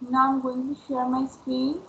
Now I'm going to share my screen.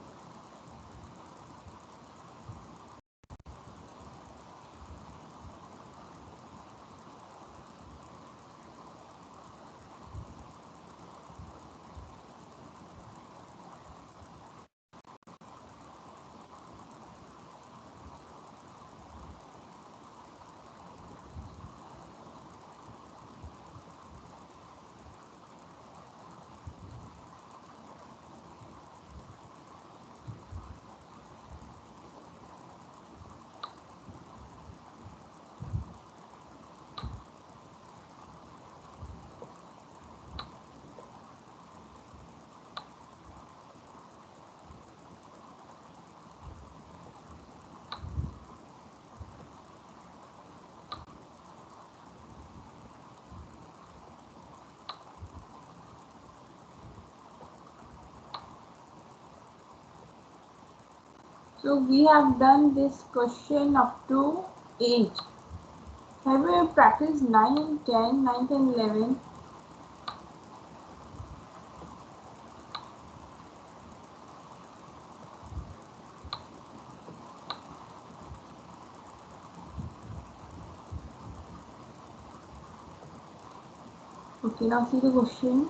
So we have done this question up to 8. Have you practiced 9 and 10, 9 and 11? Okay, now see the question.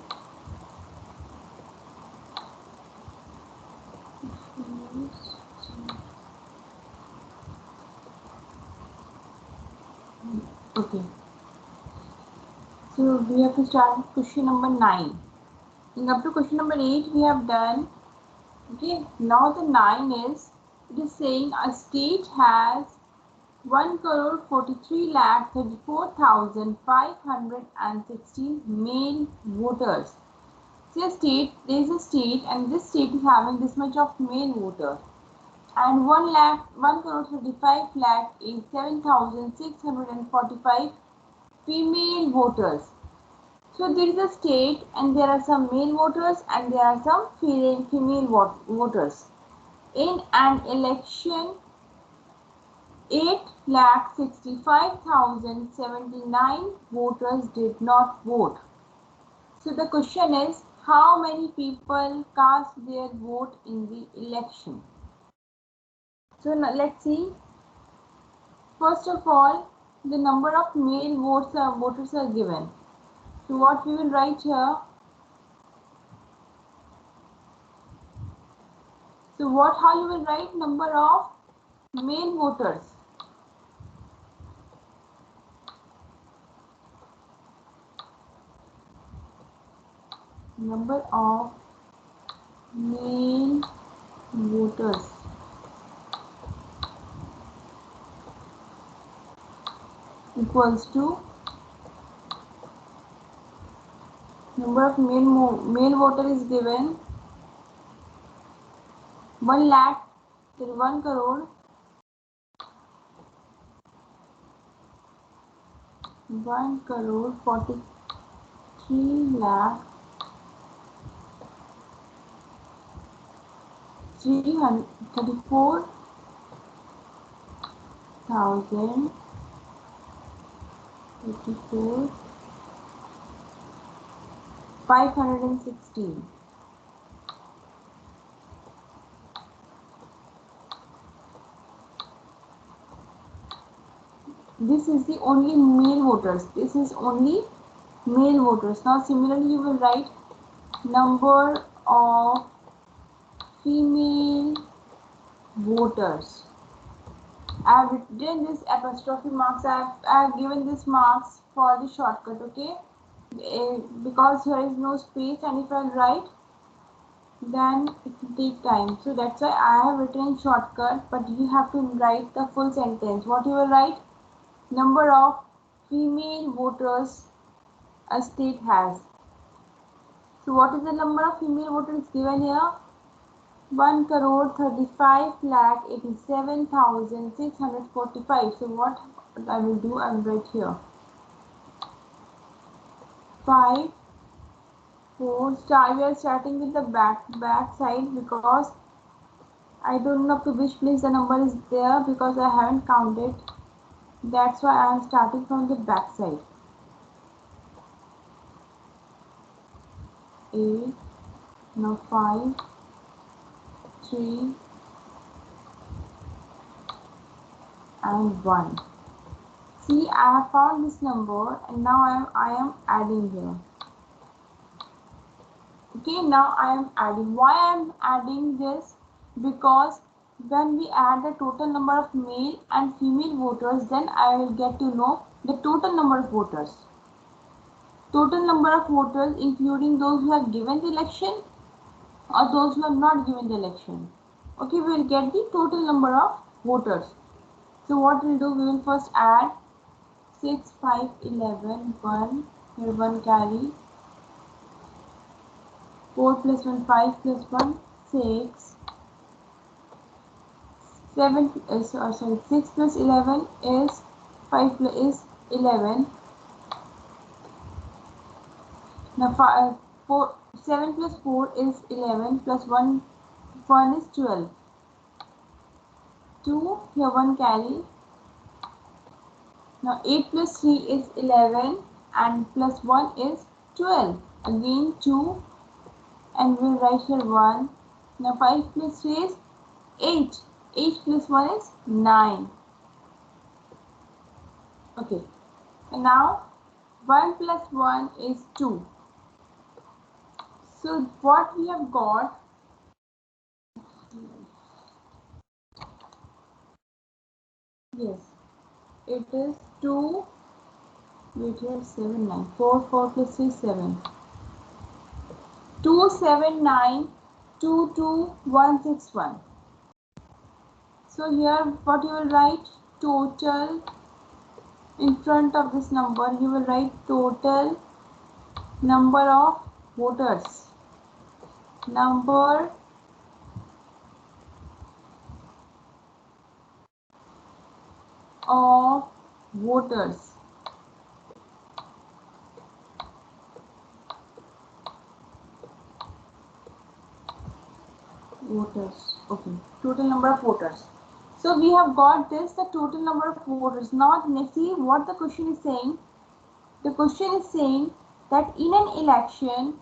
Okay, so we have to start with question number 9. And up to question number 8 we have done. Okay, now the 9 is, it is saying a state has 1,43,34,516 male voters. See a state, there is a state and this state is having this much of male voters. And 1,35,00,000 is 7,645 female voters. So there is a state and there are some male voters and there are some female voters. In an election, 8,65,079 voters did not vote. So the question is, how many people cast their vote in the election? So now let's see. First of all, the number of male voters are given. So what we will write here. So how you will write number of male voters? Number of male voters equals to number of male voter is given 1 lakh, then 1 crore, 1,43,34,516. This is the only male voters. This is only male voters. Now similarly you will write number of female voters. I have written this apostrophe marks. I have given this marks for the shortcut. Okay, because here is no space, and if I write, then it will take time. So that's why I have written shortcut. But you have to write the full sentence. What you will write? Number of female voters a state has. So what is the number of female voters given here? 1,35,87,645. So what I will do, I will write here 5 4 star. We are starting with the back side because I don't know up to which place the number is there because I haven't counted. That's why I am starting from the back side. 8 Now 5, 3 and 1. See, I have found this number and now I am adding here. Okay, now I am adding. Why I am adding this? Because when we add the total number of male and female voters, then I will get to know the total number of voters. Total number of voters including those who have given the election or those who have not given the election. Okay, we will get the total number of voters. So what we'll do, we will first add 6, 5, 11, 1, here 1 carry, 4 plus 1, 5 plus 1, 6, 7, sorry, 6 plus 11 is 5 plus is 11. Now 7 plus 4 is 11 plus 1 is 12. 2, here 1 carry. Now 8 plus 3 is 11 and plus 1 is 12. Again 2 and we'll write here 1. Now 5 plus 3 is 8. 8 plus 1 is 9. Okay. And now 1 plus 1 is 2. So what we have got, yes, it is 2, wait here, 7, 9, 4, 4 plus 3, 7. 2, 7, 9, 2, 2, 1, 6, 1. So here what you will write, total, in front of this number you will write total number of voters. Number of voters. Okay, total number of voters. So we have got this, the total number of voters. Now see what the question is saying. The question is saying that in an election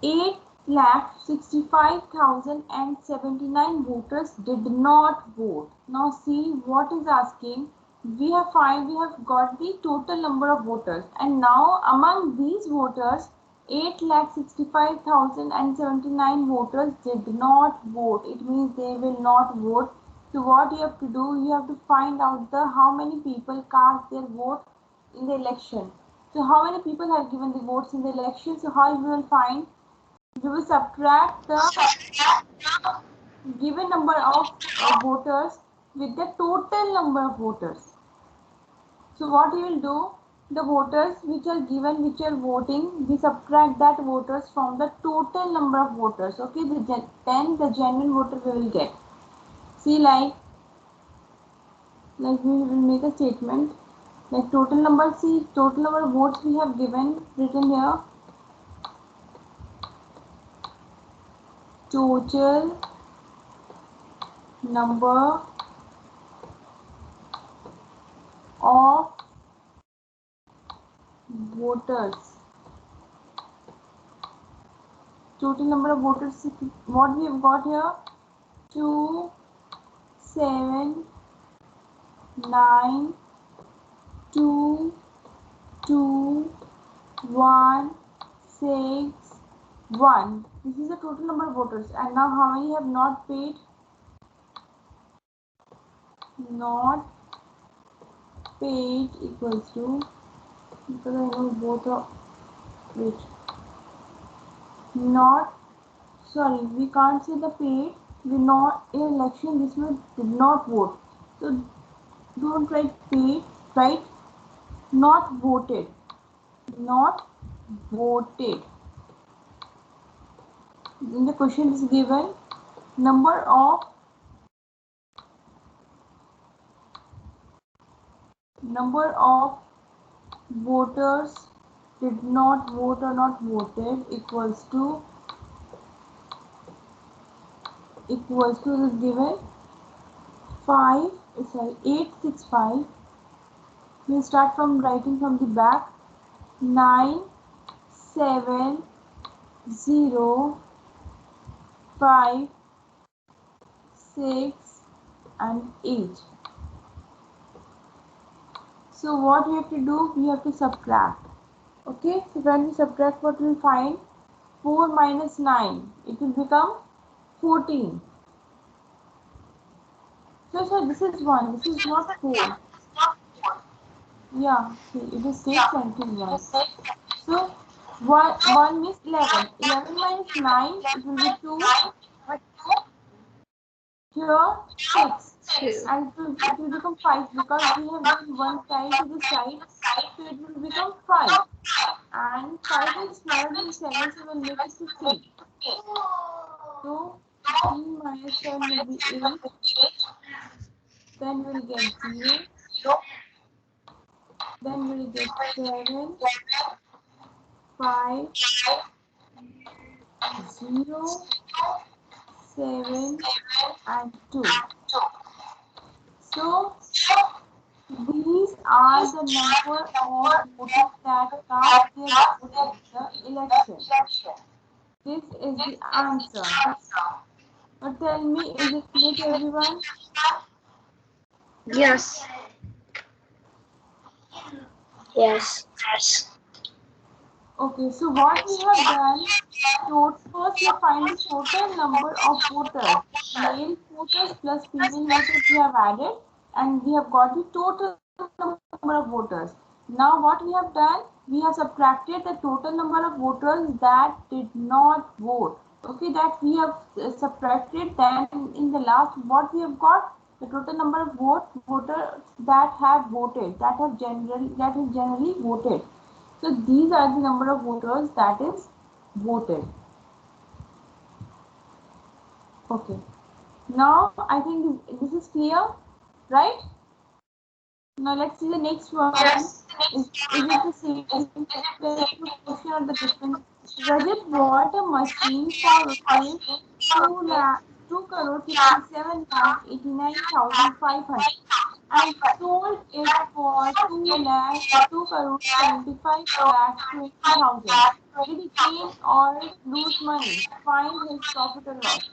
8,65,079 voters did not vote. Now see what is asking. We have got the total number of voters, and now among these voters 8,65,079 voters did not vote. It means they will not vote. So what you have to do, you have to find out how many people cast their vote in the election. So how many people have given the votes in the election? So how you will find? We will subtract the given number of voters with the total number of voters. So what you will do, the voters which are given, which are voting, we subtract that voters from the total number of voters. Okay, then the genuine voter we will get. See, like we will make a statement like total number. See, total number of votes we have given, written here. Total number of voters. Total number of voters, what we have got here, 2, 7, 9, 2, 2, 1, 6, 1. This is the total number of voters. And now how many have not paid? Not paid equals to, because I know both are, wait, not, sorry, we can't say the paid, we not, in election this one did not vote. So don't write paid, write not voted. Not voted. In the question is given number of voters did not vote or not voted equals to is given 865. We'll start from writing from the back. 9, 7, 0, 5, 6 and 8. So what we have to do? We have to subtract. Okay, so when we subtract, what we will find? 4 minus 9. It will become 14. So this is 1. This is not 4. Yeah, see, it is 6 and 2 1. So 1 means 11. 11 minus 9, it will be 2. Here 6. And it will become 5 because we have moved one side to the side. So it will become 5. And 5 is smaller than 7, so we'll make it to 3. So 3 minus 7 will be 8. Then we'll get 0. Then we'll get 7, 5, 0, 7 and 2. So these are the number of voters that cast their vote in the election. This is the answer. Now tell me, is it clear to everyone? Yes. Yes. Okay, so what we have done, first we have find the total number of voters. Male voters plus female voters we have added, and we have got the total number of voters. Now what we have done, we have subtracted the total number of voters that did not vote. Okay, that we have subtracted. Then in the last, what we have got, the total number of voters that have voted, that have generally voted. So these are the number of voters that is voted. Okay. Now I think this is clear, right? Now let's see the next one. Yes. Is it the same question or the different? Rajat bought a machine for rupees 2 crore 57 lakh 89,500 and sold it for 2 crore 75 lakh 20,000. Did he gain or lose money? Find his profit or loss.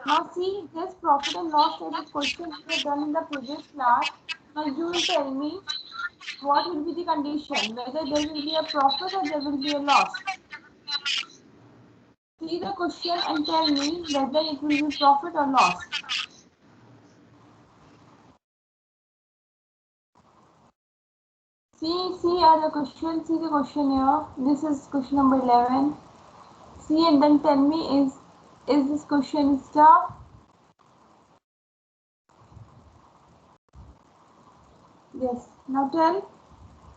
Now see, this profit and loss type of question we have done in the previous class. Now you will tell me what will be the condition, whether there will be a profit or there will be a loss. See the question and tell me whether it will be profit or loss. See the question here. This is question number 11. See and then tell me, is this question tough? Yes. Now tell.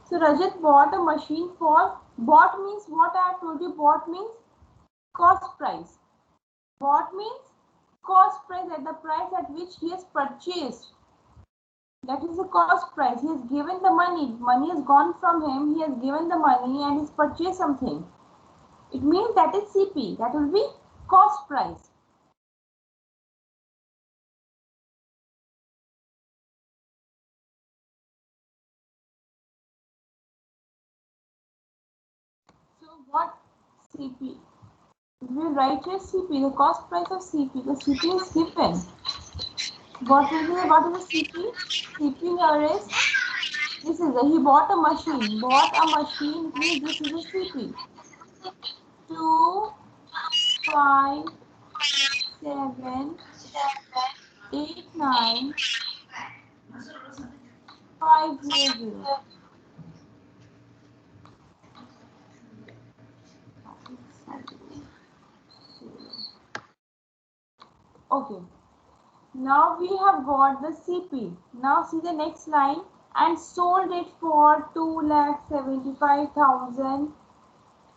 So Rajat bought a machine for, bought means what I have told you, bought means cost price. Bought means cost price, at the price at which he has purchased. That is the cost price. He has given the money. Money has gone from him. He has given the money and he's purchased something. It means that is CP. That will be cost price. So what CP? We write here CP, the cost price of CP. The CP is given. What is the CP? CP here is, this is he bought a machine. Bought a machine means this is a CP. 2, 5, 7, 8, 9, 5, 0, 0. Okay. Now we have got the CP. Now see the next line, and sold it for 2,75,000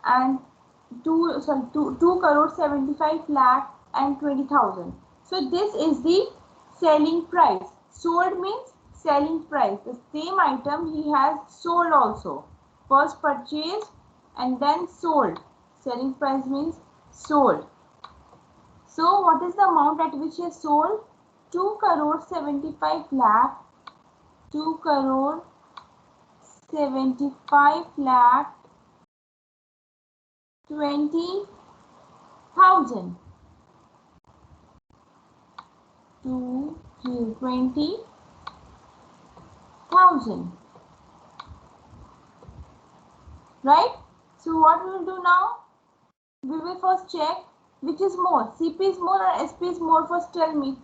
and 2 crore 75 lakh and 20,000. So this is the selling price. Sold means selling price. The same item he has sold also. First purchased and then sold. Selling price means sold. So what is the amount at which he has sold? 2 crore 75 lakh, 2 crore 75 lakh 20,000. 1000. 20,000. Right? So what we will do now? We will first check which is more. CP is more or SP is more? First tell me.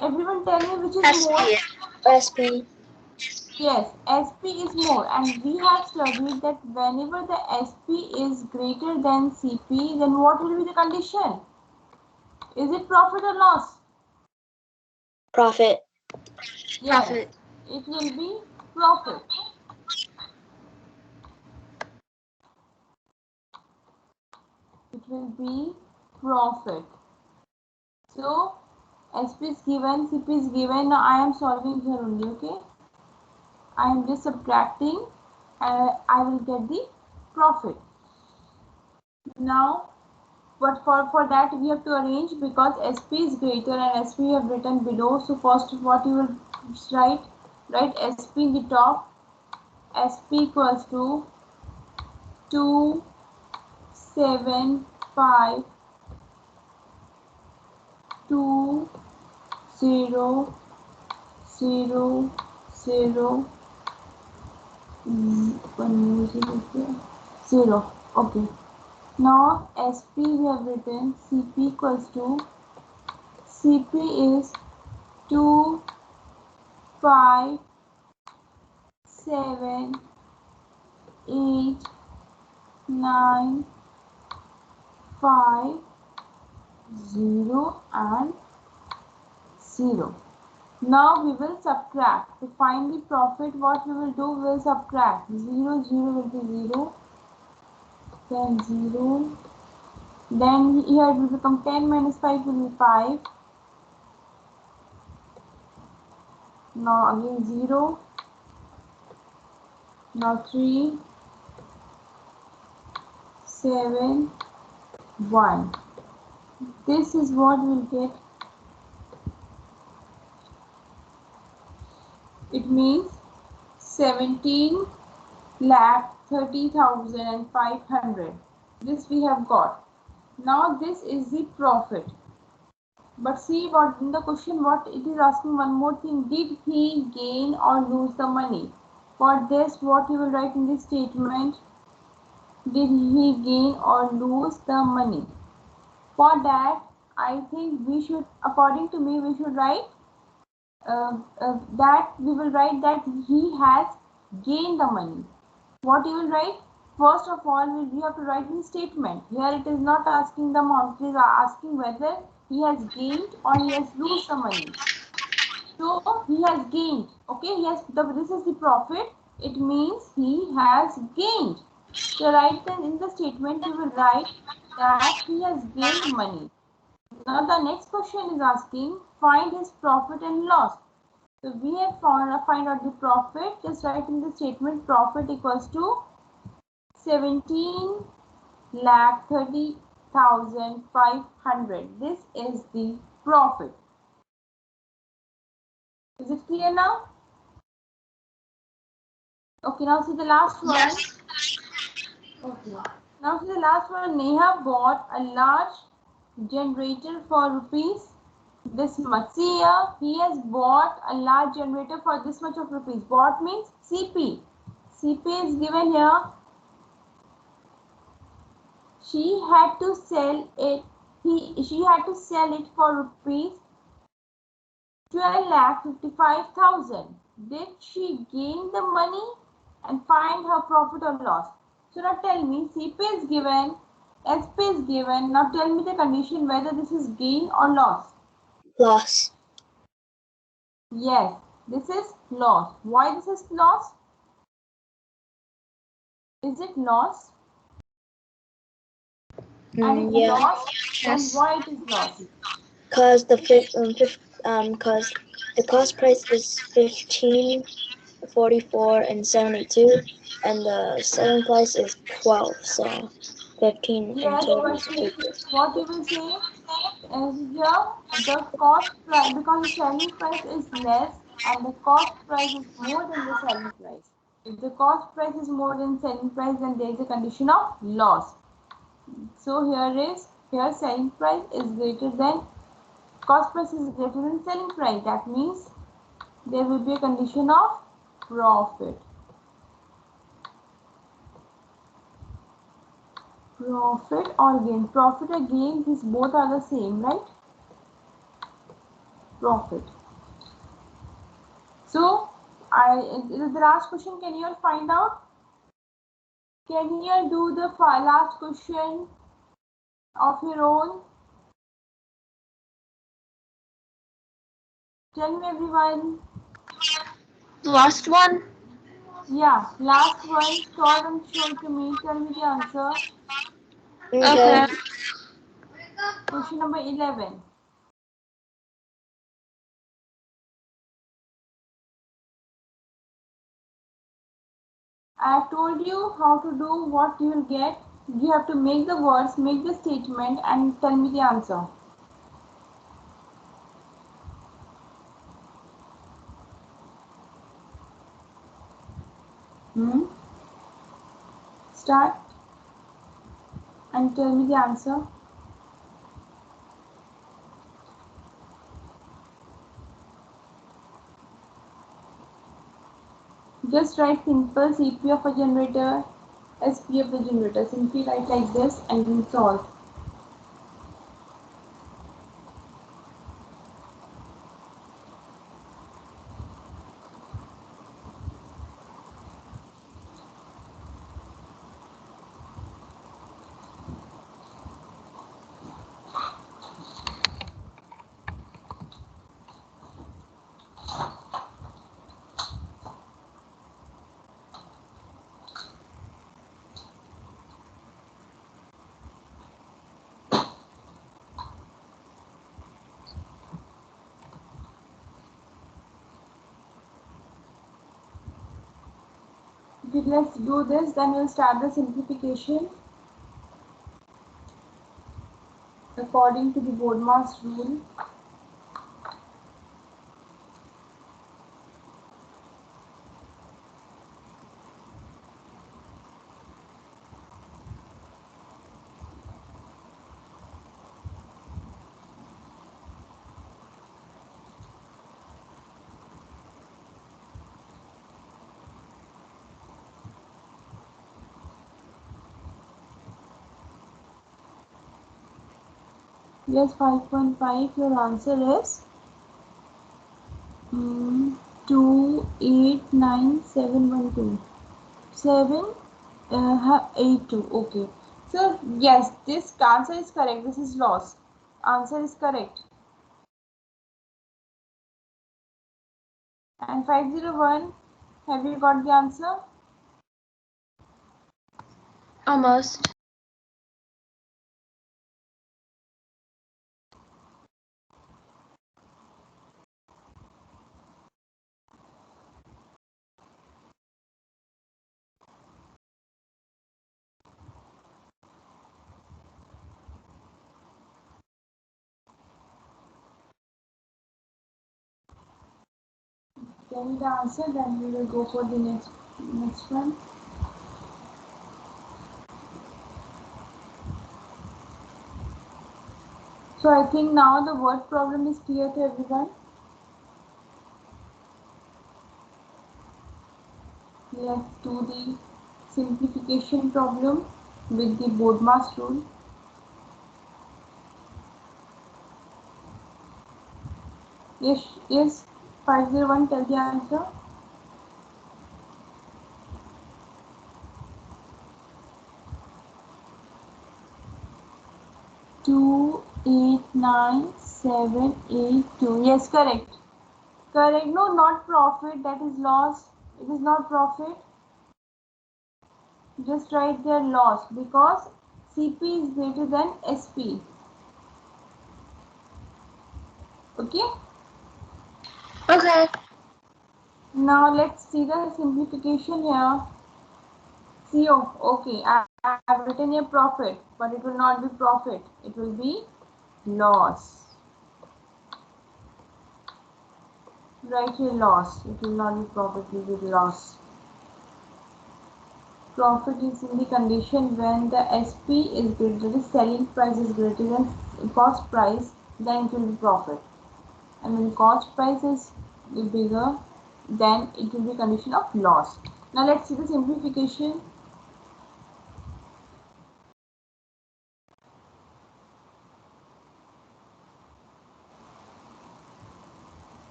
Everyone tell me which is more. SP. Yes, SP is more, and we have studied that whenever the SP is greater than CP, then what will be the condition? Is it profit or loss? Profit. Yes, it will be profit. It will be profit. So SP is given, CP is given. Now I am solving here only, okay? I am just subtracting and I will get the profit. Now, but for that we have to arrange, because SP is greater and SP we have written below. So first what you will write SP in the top. SP equals to 275 2 0 0 0 one more 0 here 0. Okay. Now SP we have written CP equals to, CP is 2 5 7 8 9 5 0 and 0. Now we will subtract. To find the profit, what we will do, we will subtract. 0 0 will be 0, then 0, then here it will become 10 minus 5 will be 5. Now again 0, now 3 7 1. This is what we'll get. It means 17,30,500. This we have got. Now this is the profit. But see what in the question, what it is asking one more thing. Did he gain or lose the money? For this, what you will write in this statement? Did he gain or lose the money? For that, I think we should, according to me, we should write that we will write that he has gained the money. What you will write? First of all, we have to write the statement. Here it is not asking the amount, it is asking whether he has gained or he has lost the money. So he has gained. Okay, this is the profit. It means he has gained. So right then in the statement we will write that he has gained money. Now the next question is asking find his profit and loss. So we have find out the profit. Just write in the statement profit equals to 17,30,500. This is the profit. Is it clear now? Okay, now see the last one. Yes. Okay. Now see the last one. Neha bought a large generator for rupees this much. See here, he has bought a large generator for this much of rupees. Bought means CP. CP is given here. She had to sell it. She had to sell it for rupees 12,55,000. Did she gain the money and find her profit or loss? So now tell me, CP is given, SP is given. Now tell me the condition whether this is gain or loss. Loss. Yes, this is loss. Why this is loss? Is it loss? And if Yeah. loss, then why it is loss? Because the cost price is 15.44 and 72, and the selling price is 12. So 15 Yes, and 12 but is see, 50. what you will say is here the cost price, because the selling price is less and the cost price is more than the selling price. If the cost price is more than selling price, then there is a condition of loss. So here is Here selling price is greater than cost price is greater than selling price. That means there will be a condition of profit. Profit or gain. Profit or gain, these both are the same, right? Profit. So, it is the last question. Can you all find out? Can you all do the last question of your own? Tell me, everyone. Last one? Yeah, last one. Short and show it to me. Tell me the answer. Okay. Question number 11. I have told you how to do what you will get. You have to make the words, make the statement, and tell me the answer. Hmm? Start and tell me the answer. Just write simple CP of a generator, SP of the generator. Simply write like this and then solve. Okay, let's do this. Then we'll start the simplification according to the BODMAS rule. Yes, 5.5. Your answer is 289712. 782. Okay. So yes, this answer is correct. This is loss. Answer is correct. And 501. Have you got the answer? Almost. Tell me the answer. Then we will go for the next one. So I think now the word problem is clear to everyone. Let's do the simplification problem with the BODMAS rule. Yes, 501, tell the answer. 289782. Yes, correct. Correct. No, not profit. That is loss. It is not profit. Just write their loss because CP is greater than SP. Okay. Okay. Now let's see the simplification here. CO. Okay. I have written a profit, but it will not be profit. It will be loss. Write here loss. It will not be profit. It will be loss. Profit is in the condition when the SP is greater, that is selling price is greater than cost price, then it will be profit. And when cost price is bigger, then it will be condition of loss. Now let's see the simplification.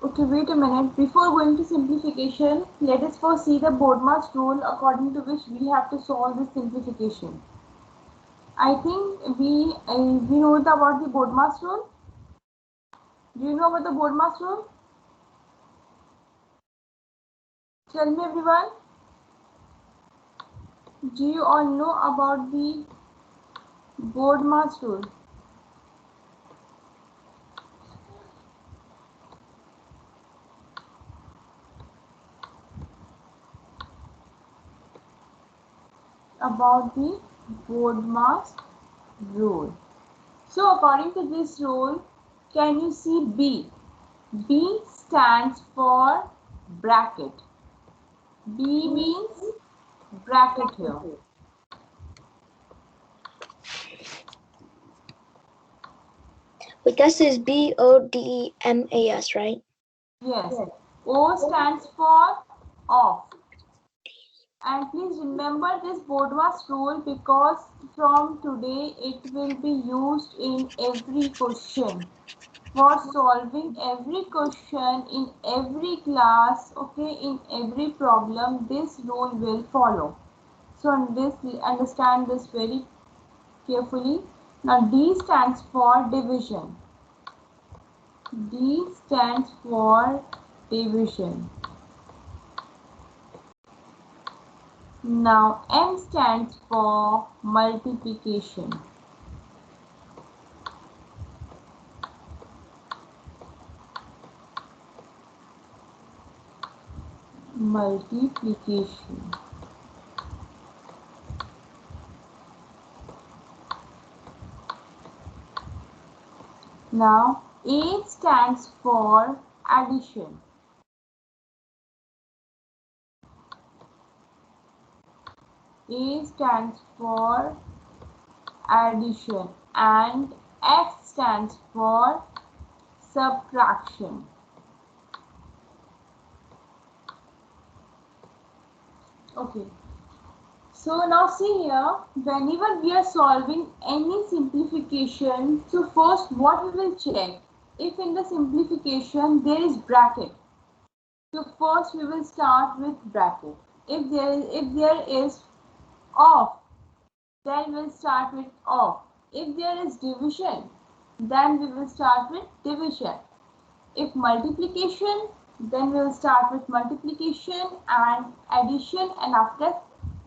Okay, wait a minute. Before going to simplification, let us first see the BODMAS rule according to which we have to solve this simplification. I think we know about the BODMAS rule. Do you know about the BODMAS rule? Tell me everyone. Do you all know about the BODMAS rule? About the BODMAS rule. So according to this rule, can you see B? B stands for bracket. B means bracket here. But this is BODMAS, right? Yes. O stands for off. And please remember this BODMAS rule because from today it will be used in every question. For solving every question in every class, okay, in every problem, this rule will follow. So understand this very carefully. Now D stands for division. D stands for division. Now M stands for multiplication. Multiplication. Now A stands for addition. A stands for addition and F stands for subtraction. Okay. So now see here, whenever we are solving any simplification, so first what we will check, if in the simplification there is bracket. So first we will start with bracket. If there is off, then we'll start with off. If there is division, then we will start with division. If multiplication, then we will start with multiplication and addition and after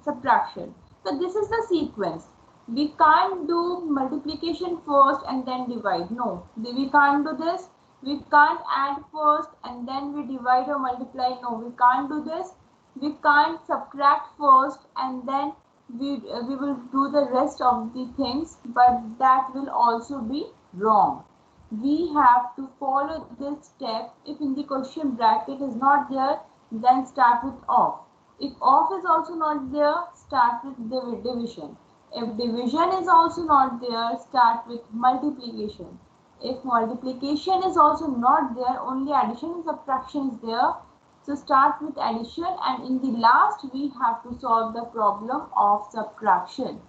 subtraction. So this is the sequence. We can't do multiplication first and then divide. No, we can't do this. We can't add first and then we divide or multiply. No, we can't do this. We can't subtract first and then we will do the rest of the things, but that will also be wrong. We have to follow this step. If in the question bracket is not there, then start with off. If off is also not there, start with division. If division is also not there, start with multiplication. If multiplication is also not there, only addition and subtraction is there, so start with addition, and in the last we have to solve the problem of subtraction.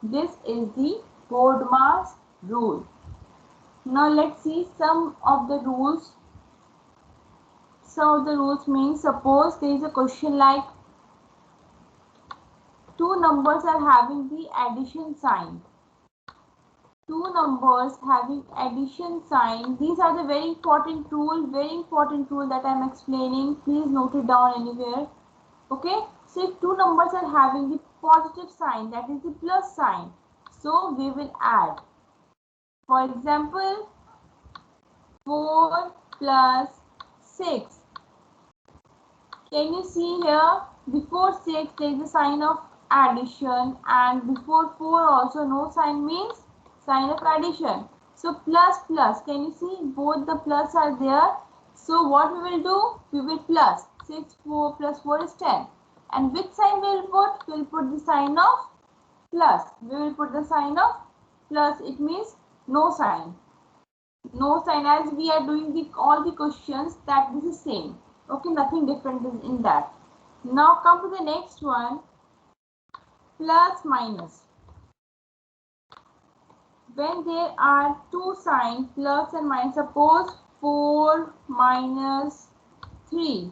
This is the BODMAS rule. Now let's see some of the rules. Some of the rules means, suppose there is a question like two numbers are having the addition sign. Two numbers having addition sign. These are the very important rule that I am explaining. Please note it down anywhere. Okay. So if two numbers are having the positive sign, that is the plus sign, so we will add. For example, 4 plus 6. Can you see here? Before 6 there is a sign of addition and before 4 also no sign, means sign of addition. So plus plus, can you see both the plus are there? So what we will do? We will plus 6, 4 plus 4 is 10. And which sign we will put? We will put the sign of plus. We will put the sign of plus. It means no sign. No sign, as we are doing all the questions that this is same. Okay, nothing different is in that. Now come to the next one. Plus minus. When there are two signs, plus and minus, suppose 4 minus 3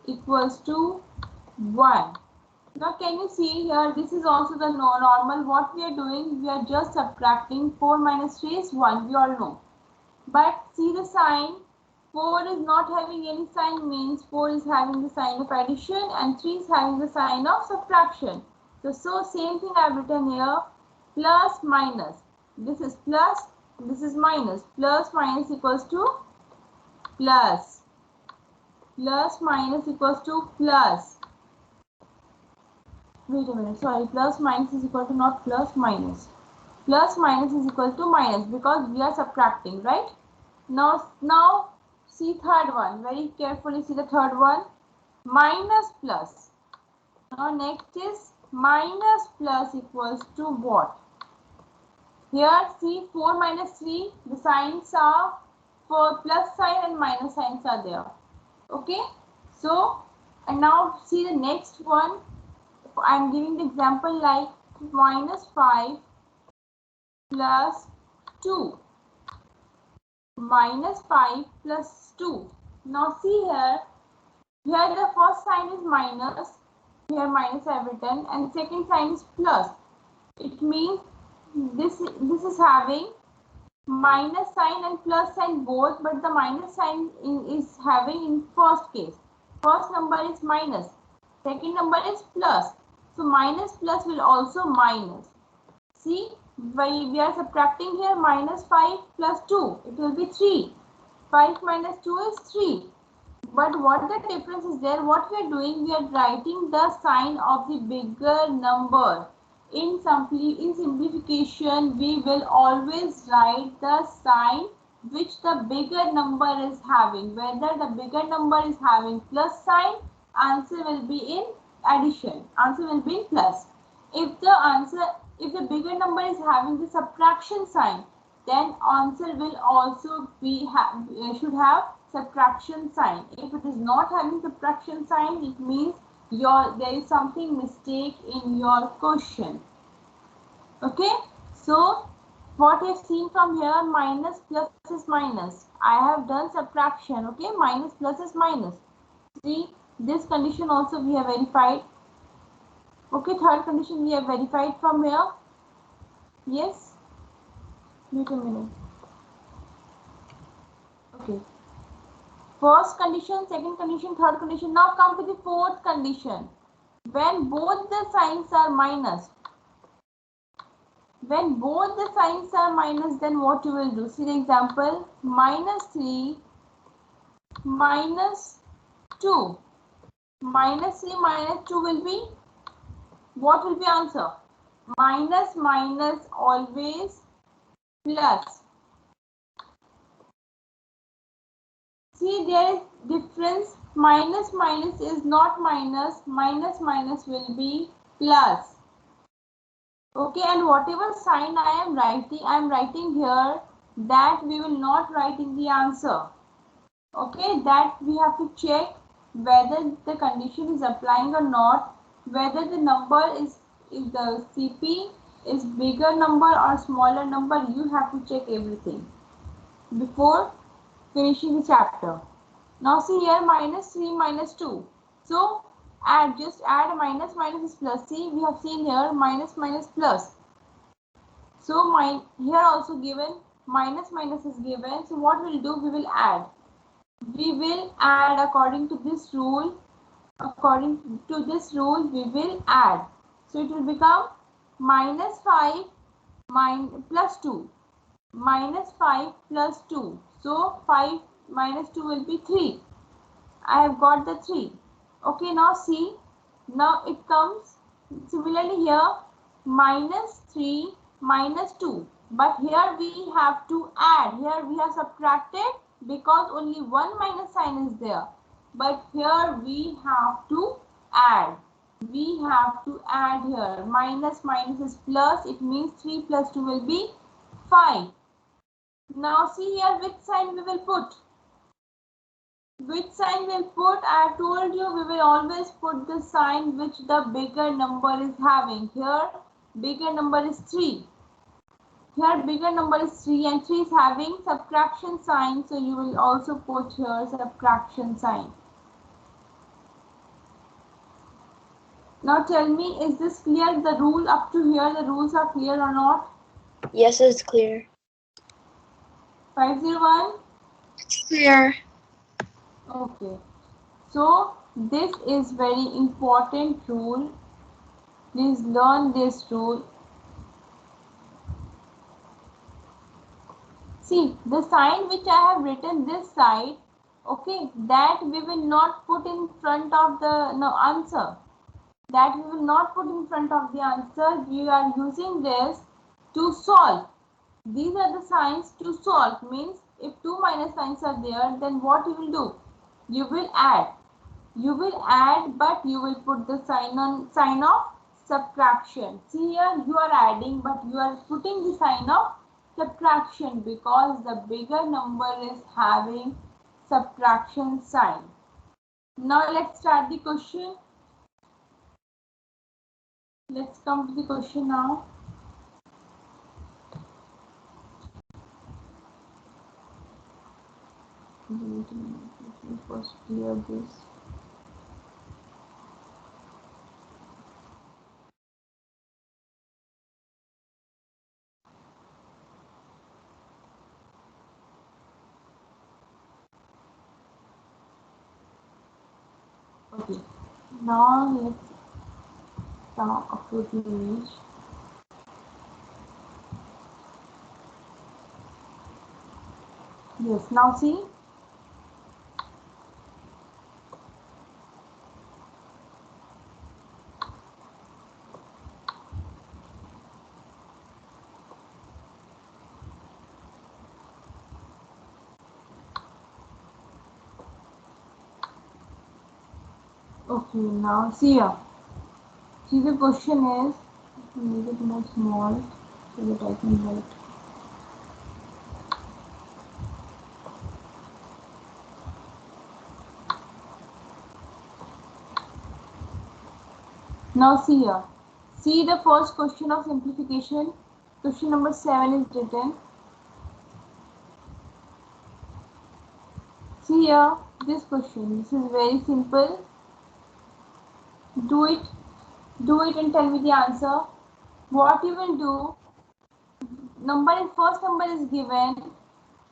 equals to 1. Now can you see here, this is also the normal. What we are doing, we are just subtracting. 4 minus 3 is 1, we all know. But see the sign, 4 is not having any sign, means 4 is having the sign of addition and 3 is having the sign of subtraction. So same thing I have written here, plus minus. This is plus, this is minus. Plus minus equals to plus. Plus minus equals to plus. Wait a minute, sorry, plus minus is equal to not plus minus. Plus minus is equal to minus because we are subtracting, right? Now see third one. Very carefully see the third one. Minus plus. Now next is minus plus equals to what? Here see 4 minus 3, the signs are for plus sign and minus signs are there. Okay. So, and now see the next one. I am giving the example like minus 5 plus 2. Minus 5 plus 2. Now see here the first sign is minus. Here minus I have written and second sign is plus. It means this is having minus sign and plus sign both, but the minus sign is having in first case. First number is minus, second number is plus. So minus plus will also minus. See, we are subtracting here minus 5 plus 2. It will be 3. 5 minus 2 is 3. But what the difference is there? What we are doing, we are writing the sign of the bigger number. In simplification, we will always write the sign which the bigger number is having. Whether the bigger number is having plus sign, answer will be in addition. Answer will be in plus. If the bigger number is having the subtraction sign, then answer will also be should have subtraction sign. If it is not having subtraction sign, it means there is something mistake in your question. Okay, so what you have seen from here, minus plus is minus. I have done subtraction. Okay, minus plus is minus. See, this condition also we have verified. Okay, third condition we have verified from here. Yes, wait a minute. Okay, first condition, second condition, third condition. Now come to the fourth condition. When both the signs are minus, then what you will do? See the example, minus 3 minus 2. Minus 3 minus 2 will be, what will be answer? Minus minus always plus. See, there is difference. Minus minus is not minus. Minus minus will be plus. Okay, and whatever sign I am writing here, that we will not write in the answer. Okay, that we have to check whether the condition is applying or not, whether the number is, if the CP is bigger number or smaller number. You have to check everything before finishing the chapter. Now see here, minus 3 minus 2. So just add minus minus is plus. See, we have seen here minus minus plus. So here also given minus minus is given. So what we'll do, we will add. We will add according to this rule. According to this rule, we will add. So it will become minus 5 plus 2. Minus 5 plus 2. So 5 minus 2 will be 3. I have got the 3. Okay, now see. Now it comes similarly here, minus 3 minus 2. But here we have to add. Here we have subtracted because only one minus sign is there. but here we have to add. We have to add here. Minus minus is plus. It means 3 plus 2 will be 5. Now see here which sign we will put. Which sign we'll put? I have told you we will always put the sign which the bigger number is having. Here bigger number is 3. Here bigger number is 3 and 3 is having subtraction sign. So you will also put here subtraction sign. Now tell me, is this clear? The rule up to here, the rules are clear or not? Yes, it's clear. 501? It's clear. Okay. So this is very important rule. Please learn this rule. See, the sign which I have written this side, okay, that we will not put in front of the answer. That we will not put in front of the answer. We are using this to solve. These are the signs to solve. Means if two minus signs are there, then what you will do? You will add. You will add, but you will put the sign of subtraction. See here, you are adding, but you are putting the sign of subtraction because the bigger number is having subtraction sign. Now let's start the question. Let's come to the question now. Let me first clear this. Okay, now let's talk about the image. Yes, now see. Okay, now see here. See, the question is, make it more small so that I can write. Now see here. See the first question of simplification. Question number 7 is written. See here, this question. This is very simple. Do it and tell me the answer. What you will do, first number is given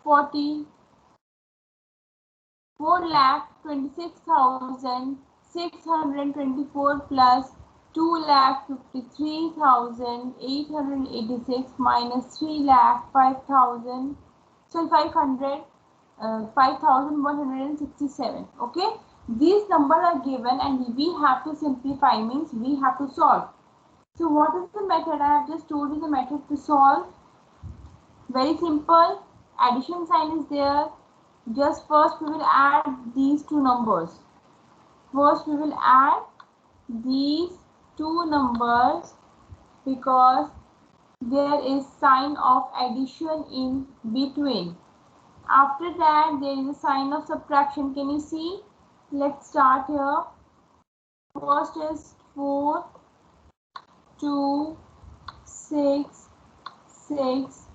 4,26,624 plus 2,53,886 minus 3,05,000. So 5,167. Okay, these numbers are given and we have to simplify, means we have to solve. So what is the method? I have just told you the method to solve. Very simple. Addition sign is there. Just first we will add these two numbers. First we will add these two numbers because there is sign of addition in between. After that there is a sign of subtraction. Can you see? Let's start here. First is 4, 2, 6, 6,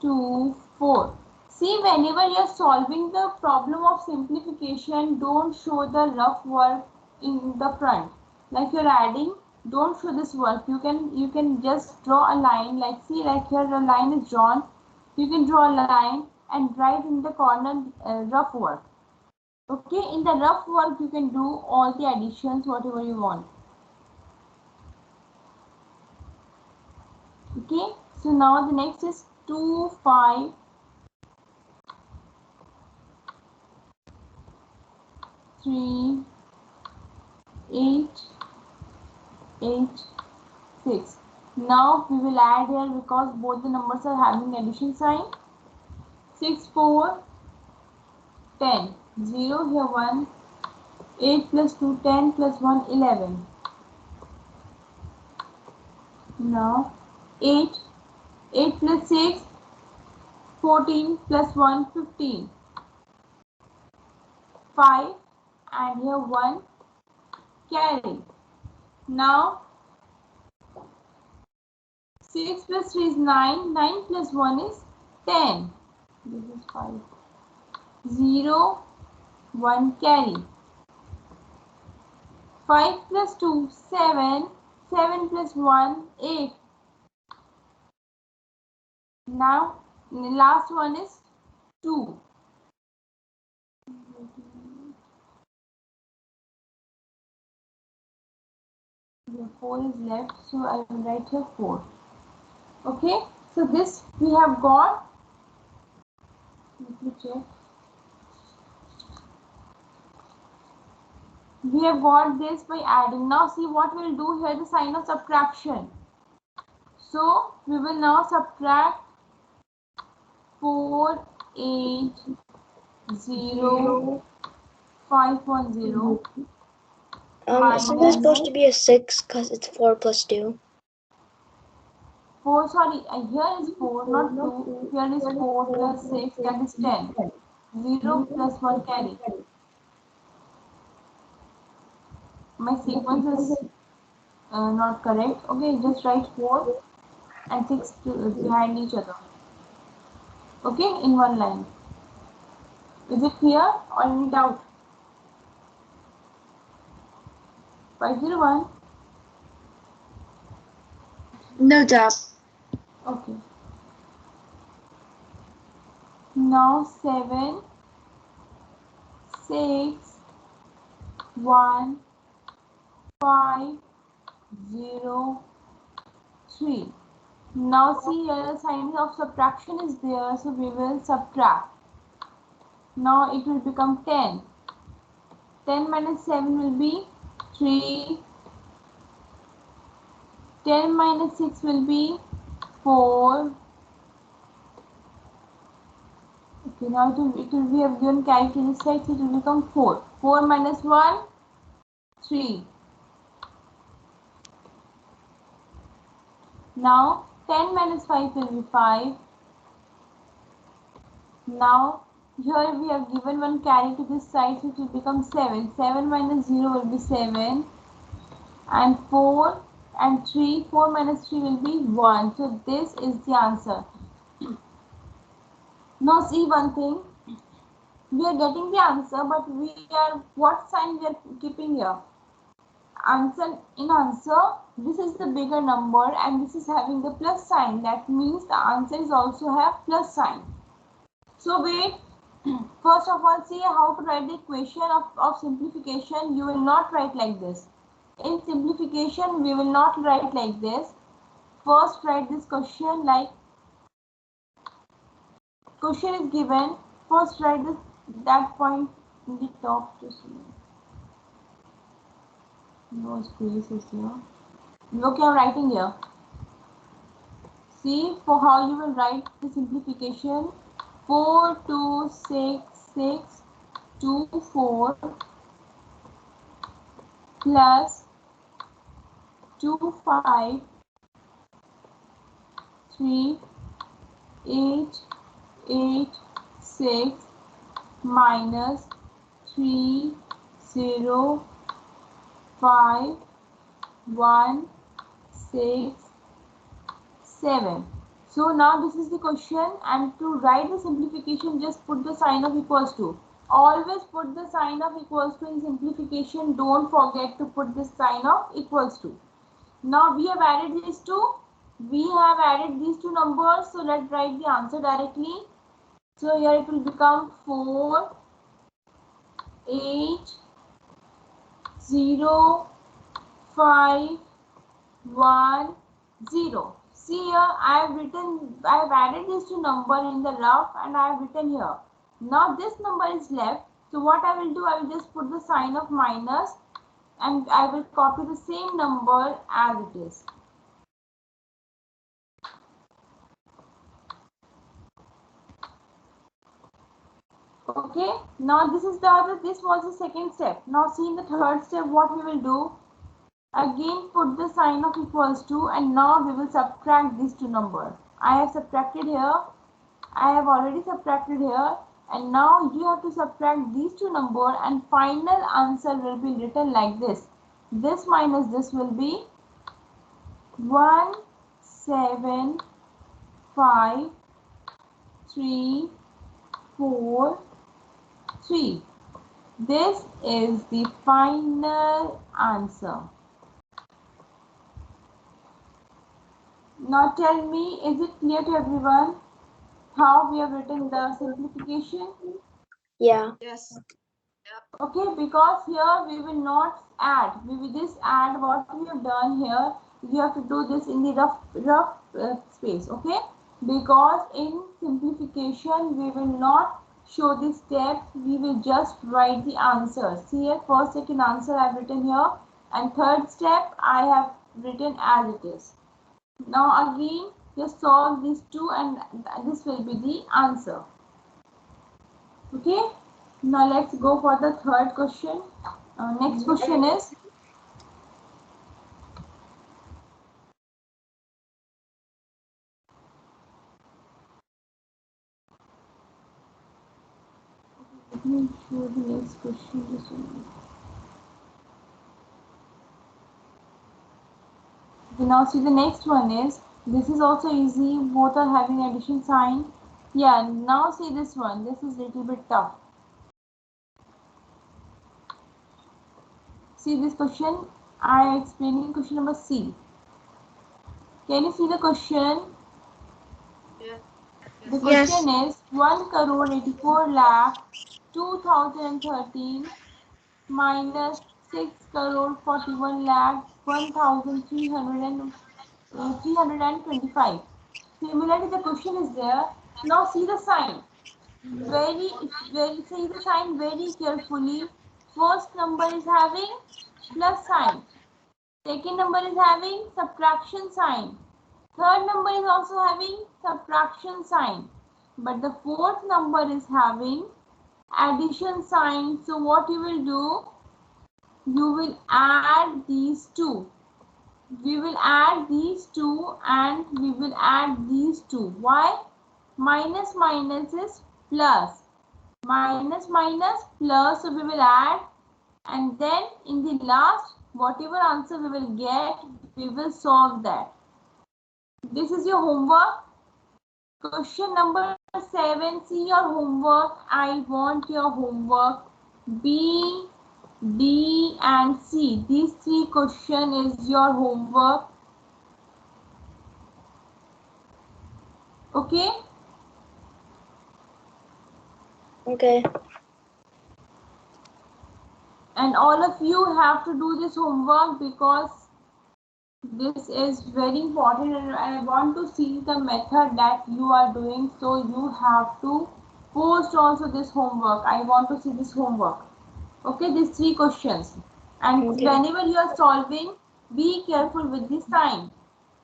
2, 4. See, whenever you are solving the problem of simplification, don't show the rough work in the front. Like you're adding, don't show this work. You can just draw a line. Like see, like here a line is drawn. You can draw a line and write in the corner rough work. Okay, in the rough work you can do all the additions, whatever you want. Okay, so now the next is 2, 5, 3, 8, 8, 6. Now we will add here because both the numbers are having addition sign. 6, 4, 10. 0 here 1, 8 plus 2, 10 plus 1, 11. Now 8. 8 plus 6, 14 plus 1, 15. 5 and here 1 carry. Now 6 plus 3 is 9. 9 plus 1 is 10. This is 5. 0, 1 carry. 5 plus 2, 7. 7 plus 1, 8. Now the last one is 2. The 4 is left, so I will write here 4. Okay, so this we have got. Let me check. We have got this by adding. Now see what we'll do here, the sign of subtraction. So we will now subtract 4, 8, 0, 5, 1, 0. Isn't this supposed to be a 6 because it's 4 plus 2? 4, sorry, here is 4, not 2. Here is 4 plus 6, that is 10. 0 plus 1 carry. My sequence is not correct. Okay, just write 4 and 6 behind each other. Okay, in one line. Is it clear or any doubt? 501. No doubt. Okay. Now 7, 6, 1, 5, 0, 3. Now see here the sign of subtraction is there, so we will subtract. Now it will become 10. 10 minus 7 will be 3. 10 minus 6 will be 4. Okay, now it will be, have given carry to this side, so it will become 4. 4 minus 1, 3. Now 10 minus 5 will be 5. Now here we have given one carry to this side, so it will become 7. 7 minus 0 will be 7. And 4 and 3, 4 minus 3 will be 1. So this is the answer. Now see one thing. We are getting the answer, but what sign we are keeping here? Answer, this is the bigger number and this is having the plus sign. That means the answer is also have plus sign. So wait, first of all see how to write the equation of simplification. You will not write like this. In simplification we will not write like this. First write this question like question is given. First write that point in the top. Just no spaces here. Look, I'm writing here. See for how you will write the simplification. 4, 2, 6, 6, 2, 4 plus 2, 5, 3, 8, 8, 6 minus 3, 0, 5, 1, 6, 7. So now this is the question, and to write the simplification just put the sign of equals to. Always put the sign of equals to in simplification. Don't forget to put the sign of equals to. Now we have added these two. We have added these two numbers. So let's write the answer directly. So here it will become 4, 8, 0, 5, 1, 0. See here, I have added these two numbers in the rough and I have written here. Now this number is left. So what I will do, I will just put the sign of minus and I will copy the same number as it is. Okay, now this is the other, this was the second step. Now see in the third step what we will do. Again put the sign of equals to, and now we will subtract these two numbers. I have subtracted here. I have already subtracted here, and now you have to subtract these two numbers, and final answer will be written like this. This minus this will be 175,343. This is the final answer. Now tell me, is it clear to everyone how we have written the simplification? Yeah. Yes. Okay, because here we will not add, we will just add what we have done here. You have to do this in the rough space, okay? Because in simplification we will not show the steps, we will just write the answer. See here, first, second answer I have written here, and third step I have written as it is. Now again just solve these two, and this will be the answer. Okay, now let's go for the third question. Next question is, let me show the next question. Just a minute. Okay, now see the next one is, this is also easy, both are having addition sign. Yeah, now see this one, this is little bit tough. See this question, I am explaining question number C. Can you see the question? Yes. The question is 1,84,02,013 minus 6,41,01,325. Similarly, the question is there. Now see the sign. See the sign very carefully. First number is having plus sign. Second number is having subtraction sign. Third number is also having subtraction sign. But the fourth number is having addition sign. So what you will do? You will add these two. We will add these two, and we will add these two. Why? Minus minus is plus. Minus minus plus, so we will add, and then in the last, whatever answer we will get, we will solve that. This is your homework. Question number 7. See your homework. I want your homework. B, D and C. These three questions is your homework. Okay? Okay. And all of you have to do this homework because this is very important, and I want to see the method that you are doing. So you have to post also this homework. I want to see this homework. Okay, these three questions. And Okay. whenever you are solving, be careful with the sign.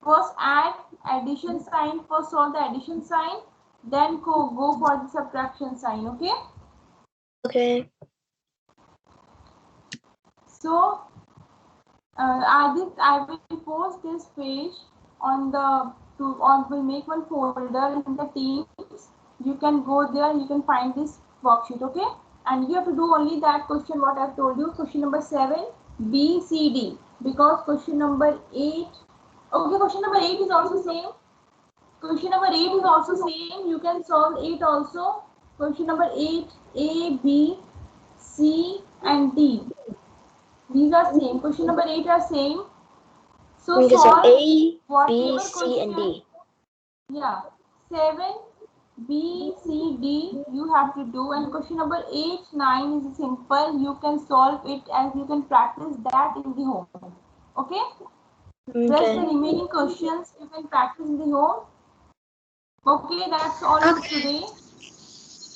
First add addition sign, first solve the addition sign, then go for the subtraction sign. Okay? Okay. So I will post this page on the we'll make one folder in the Teams. You can go there, you can find this worksheet, okay? And you have to do only that question what I've told you, question number 7, B, C, D. Because question number 8, okay, question number 8 is also same. Question number 8 is also same. You can solve 8 also. Question number 8, A, B, C, and D. These are same. Question number 8 are same. So Okay, so solve A, whatever B, C, question. and D. Yeah. 7, B, C, D you have to do. And question number 8, 9 is simple. You can solve it and you can practice that in the home. Okay? Rest the Okay. remaining questions you can practice in the home. Okay, that's all for today.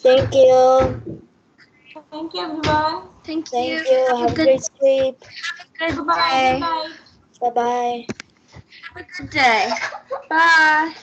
Thank you. Thank you, everyone. Thank Thank you. you. Have a great sleep. Good Bye-bye. day. Good night. Bye-bye. Have a good day. Bye.